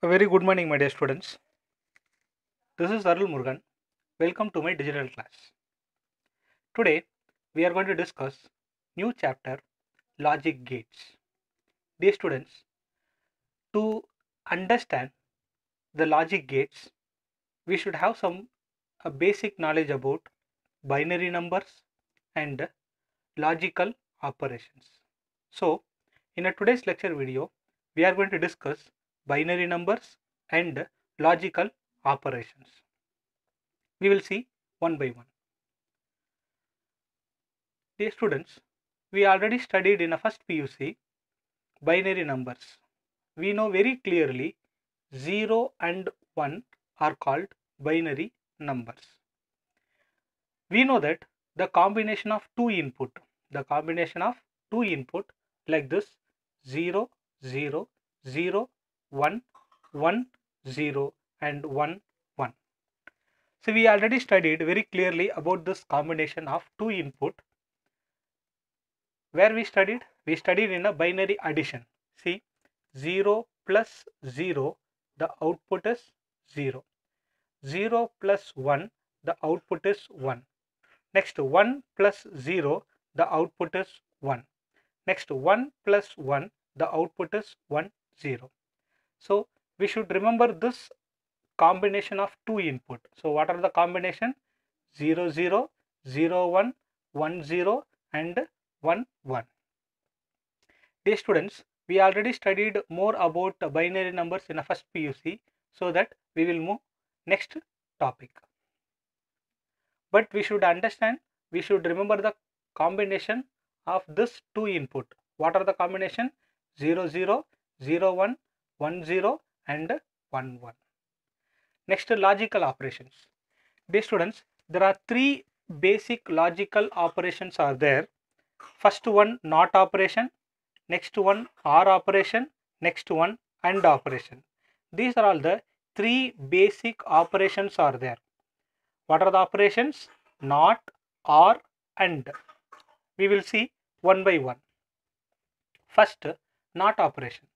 A very good morning, my dear students. This is Arul Murugan. Welcome to my digital class. Today, we are going to discuss new chapter, logic gates. Dear students, to understand the logic gates, we should have some basic knowledge about binary numbers and logical operations. So, in today's lecture video, we are going to discuss binary numbers and logical operations. We will see one by one. Dear students, we already studied in a first PUC binary numbers. We know very clearly 0 and 1 are called binary numbers. We know that the combination of two input like this 0, 0, 0, 1, 1, 0 and 1, 1. So we already studied very clearly about this combination of two input. Where we studied in a binary addition. See, 0 plus 0, the output is 0. 0 plus 1, the output is 1. Next 1 plus 0, the output is 1. Next 1 plus 1, the output is 1, 0. So we should remember this combination of two input. So what are the combination? 0, 0, 0, 1, 1, 0 and 1, 1. Dear students, we already studied more about binary numbers in a first PUC, so that we will move next topic. But we should understand, we should remember the combination of this two input. What are the combination? 0, 0, 0, 1, 1, 0 and 1, 1. Next, logical operations. Dear students, there are three basic logical operations are there. First one, NOT operation. Next one, OR operation. Next one, AND operation. These are all the three basic operations are there. What are the operations? NOT, OR, AND. We will see one by one. First, NOT operation.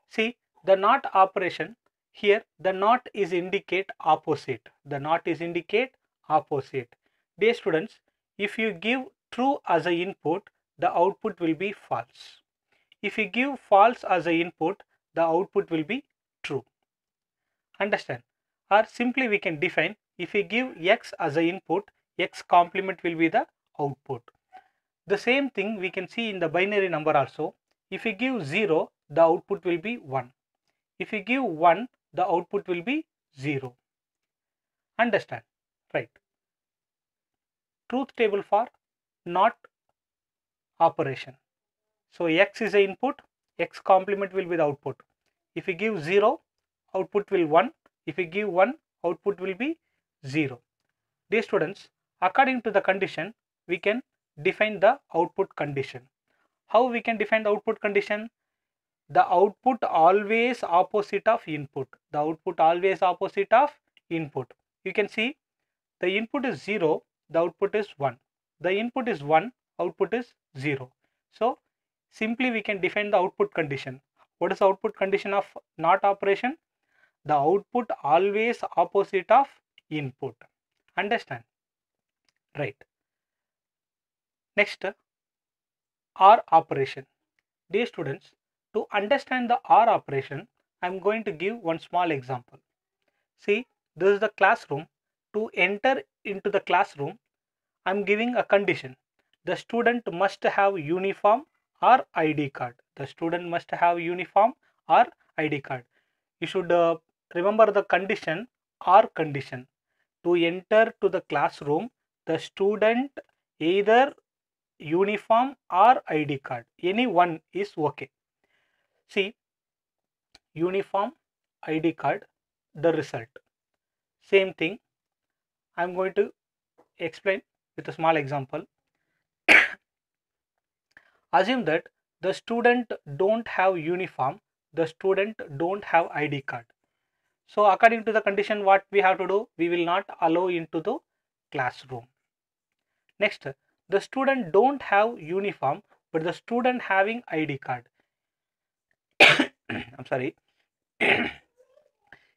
See, the NOT operation, here the NOT is indicate opposite. The NOT is indicate opposite. Dear students, if you give true as a input, the output will be false. If you give false as a input, the output will be true. Understand? Or simply we can define, if you give x as a input, x complement will be the output. The same thing we can see in the binary number also. If you give 0, the output will be 1. If you give 1, the output will be 0. Understand? Right. Truth table for NOT operation. So x is the input, x complement will be the output. If you give 0, output will 1. If you give 1, output will be 0. Dear students, according to the condition, we can define the output condition. How we can define the output condition? The output always opposite of input. The output always opposite of input. You can see the input is 0, the output is 1. The input is 1, output is 0. So simply we can define the output condition. What is the output condition of NOT operation? The output always opposite of input. Understand? Right. Next, OR operation. Dear students, to understand the OR operation, I am going to give one small example. See, this is the classroom. To enter into the classroom, I am giving a condition. The student must have uniform or ID card. The student must have uniform or ID card. You should remember the condition or condition. To enter to the classroom, the student either uniform or ID card. Any one is okay. See, uniform, ID card, the result. Same thing. I am going to explain with a small example. Assume that the student don't have uniform, the student don't have ID card. So according to the condition, what we have to do? We will not allow into the classroom. Next, the student don't have uniform, but the student having ID card. I'm sorry.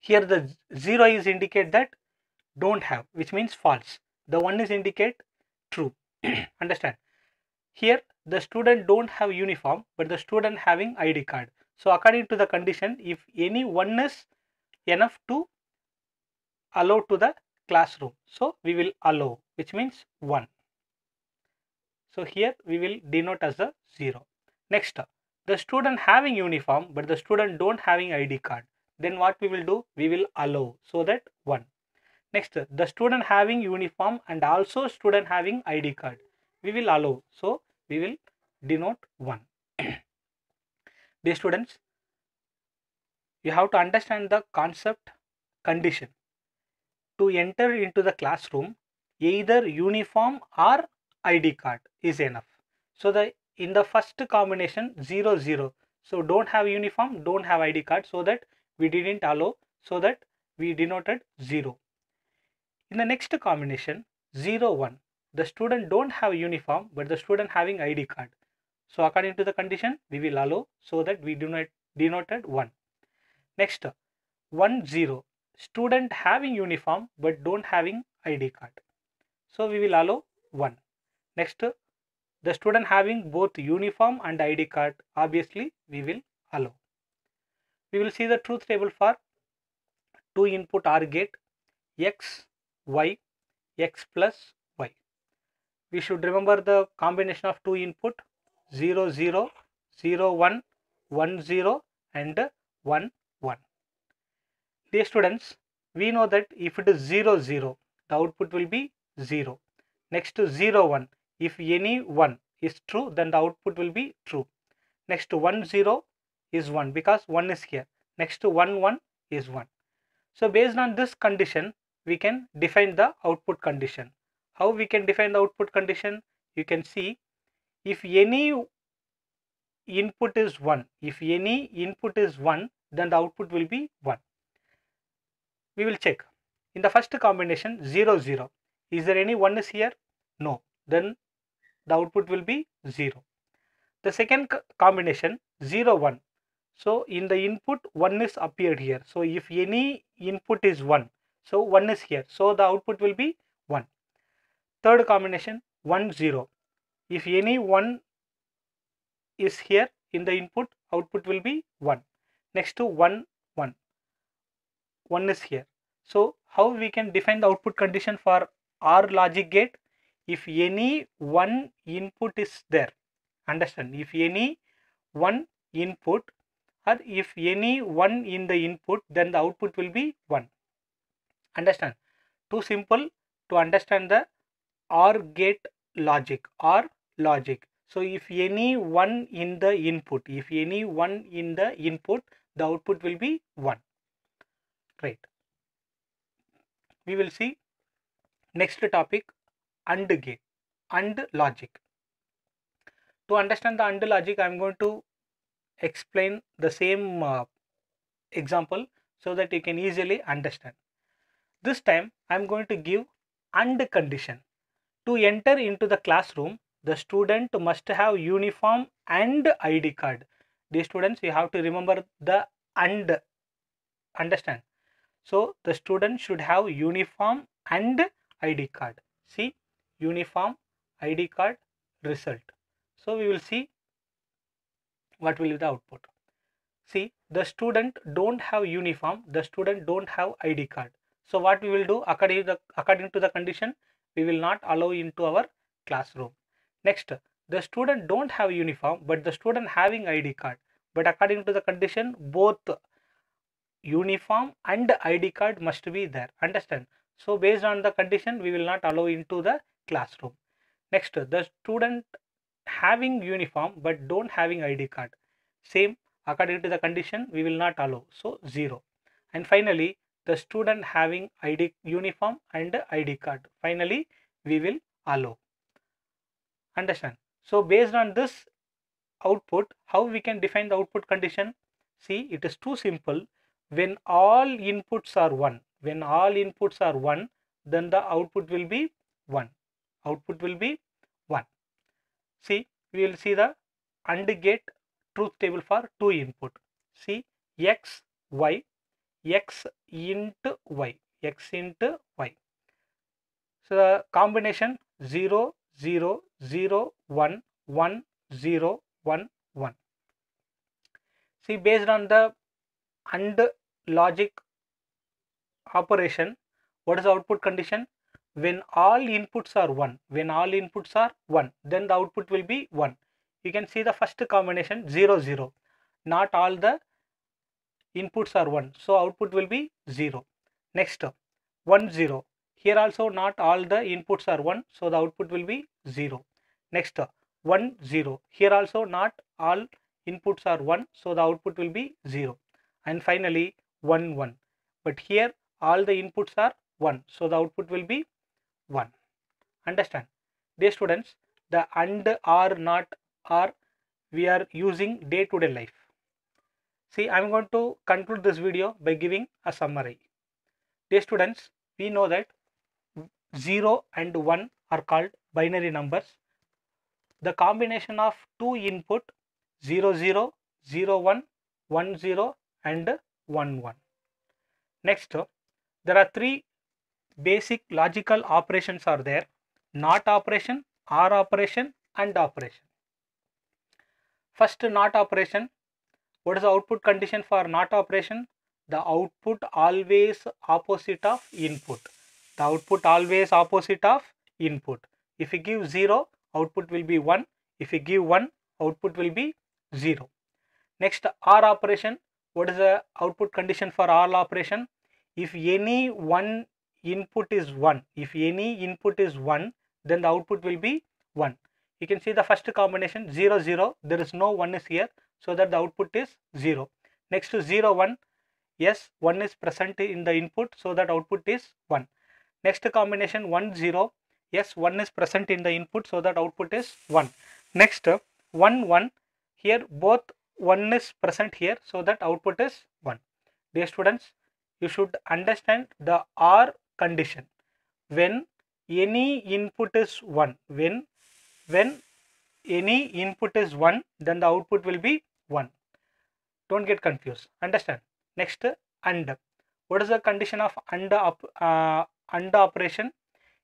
Here the 0 is indicate that don't have, which means false. The 1 is indicate true. Understand? Here the student don't have uniform, but the student having ID card. So according to the condition, if any one is enough to allow to the classroom, so we will allow, which means 1. So here we will denote as a 0. Next, the student having uniform, but the student don't having ID card. Then what we will do? We will allow, so that 1. Next, the student having uniform and also student having ID card. We will allow, so we will denote 1. Dear students, you have to understand the concept condition. To enter into the classroom, either uniform or ID card is enough. So in the first combination 0 0, so don't have uniform, don't have ID card, so that we didn't allow, so that we denoted 0. In the next combination 0 1, the student don't have uniform, but the student having ID card. So according to the condition we will allow, so that we denoted 1. Next 1 0, student having uniform but don't having ID card. So we will allow 1. Next, the student having both uniform and ID card, obviously we will allow. We will see the truth table for 2 input OR gate x, y, x plus y. We should remember the combination of 2 input 0 0, 0 1, 1 0 and 1 1. Dear students, we know that if it is 0 0, the output will be 0. Next to 0 1, if any 1 is true, then the output will be true. Next to 1 0 is 1 because 1 is here. Next to 1 1 is 1. So based on this condition, we can define the output condition. How we can define the output condition? You can see, if any input is 1, then the output will be 1. We will check. In the first combination 0 0, is there any 1 is here? No. Then the output will be 0. The second combination 0 1. So in the input 1 is appeared here. So if any input is 1, so 1 is here. So the output will be 1. Third combination 1 0. If any 1 is here in the input, output will be 1. Next to 1 1. 1 is here. So how we can define the output condition for OR logic gate? If any one input is there, understand, if any one input or if any one in the input, then the output will be 1. Understand? Too simple to understand the OR gate logic or logic. So if any one in the input, the output will be 1. Right. We will see next topic, AND gate, AND logic. To understand the AND logic, I am going to explain the same example so that you can easily understand. This time I am going to give AND condition. To enter into the classroom, the student must have uniform and ID card. Dear students, you have to remember the AND. Understand? So the student should have uniform and ID card. See, uniform, ID card, result. So we will see what will be the output. See, the student don't have uniform, the student don't have ID card. So what we will do, according to the condition, we will not allow into our classroom. Next, the student don't have uniform, but the student having ID card. But according to the condition, both uniform and ID card must be there. Understand? So based on the condition, we will not allow into the classroom. Next, the student having uniform but don't having ID card. Same, according to the condition, we will not allow. So 0. And finally, the student having uniform and ID card. Finally, we will allow. Understand? So based on this output, how we can define the output condition? See, it is too simple. When all inputs are 1, then the output will be 1. Output will be 1. See, we will see the AND gate truth table for 2 input. See, x, y, x into y, x into y. So the combination 0, 0, 0, 1, 1, 0, 1, 1. See, based on the AND logic operation, what is the output condition? When all inputs are 1, when all inputs are 1, then the output will be 1. You can see the first combination 0, 0. Not all the inputs are 1, so output will be 0. Next 1, 0. Here also not all the inputs are 1, so the output will be 0. Next 1, 0. Here also not all inputs are 1, so the output will be 0. And finally 1, 1. But here all the inputs are 1, so the output will be 1. Understand? Dear students, the AND or not or we are using day-to-day life. See, I am going to conclude this video by giving a summary. Dear students, we know that 0 and 1 are called binary numbers. The combination of two input 0, 0, 0, 1, 1, 0 and 1, 1. Next, there are three basic logical operations are there: NOT operation, OR operation and operation. First, NOT operation. What is the output condition for NOT operation? The output always opposite of input. The output always opposite of input. If you give 0, output will be 1. If you give 1, output will be 0. Next, OR operation. What is the output condition for OR operation? If any one input is 1, if any input is 1, then the output will be 1. You can see the first combination 0, 0. There is no 1 is here, so that the output is 0. Next to 0, 1. Yes, 1 is present in the input, so that output is 1. Next combination 1, 0. Yes, 1 is present in the input, so that output is 1. Next 1, 1. Here both 1 is present here, so that output is 1. Dear students, you should understand the OR condition. When any input is 1, when any input is 1, then the output will be 1. Don't get confused. Understand? Next, AND. What is the condition of AND operation?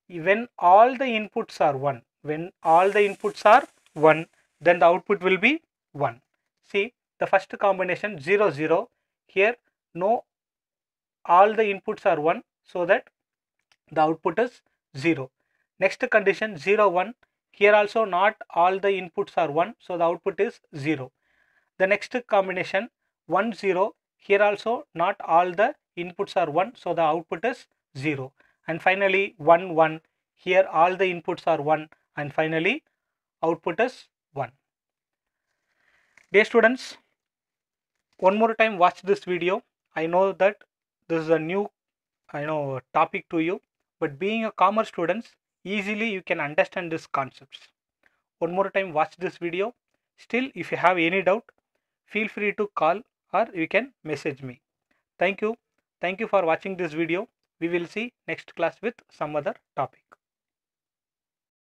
When all the inputs are 1, when all the inputs are 1, then the output will be 1. See, the first combination 0, 0. Here no, all the inputs are 1, so that the output is 0. Next condition 0, 1. Here also not all the inputs are 1, so the output is 0. The next combination 1, 0. Here also not all the inputs are 1, so the output is 0. And finally 1, 1. Here all the inputs are 1, and finally output is 1. Dear students, one more time watch this video. I know that this is a new topic to you, but being a commerce students, easily you can understand these concepts. One more time watch this video. Still, if you have any doubt, feel free to call or you can message me. Thank you. Thank you for watching this video. We will see next class with some other topic.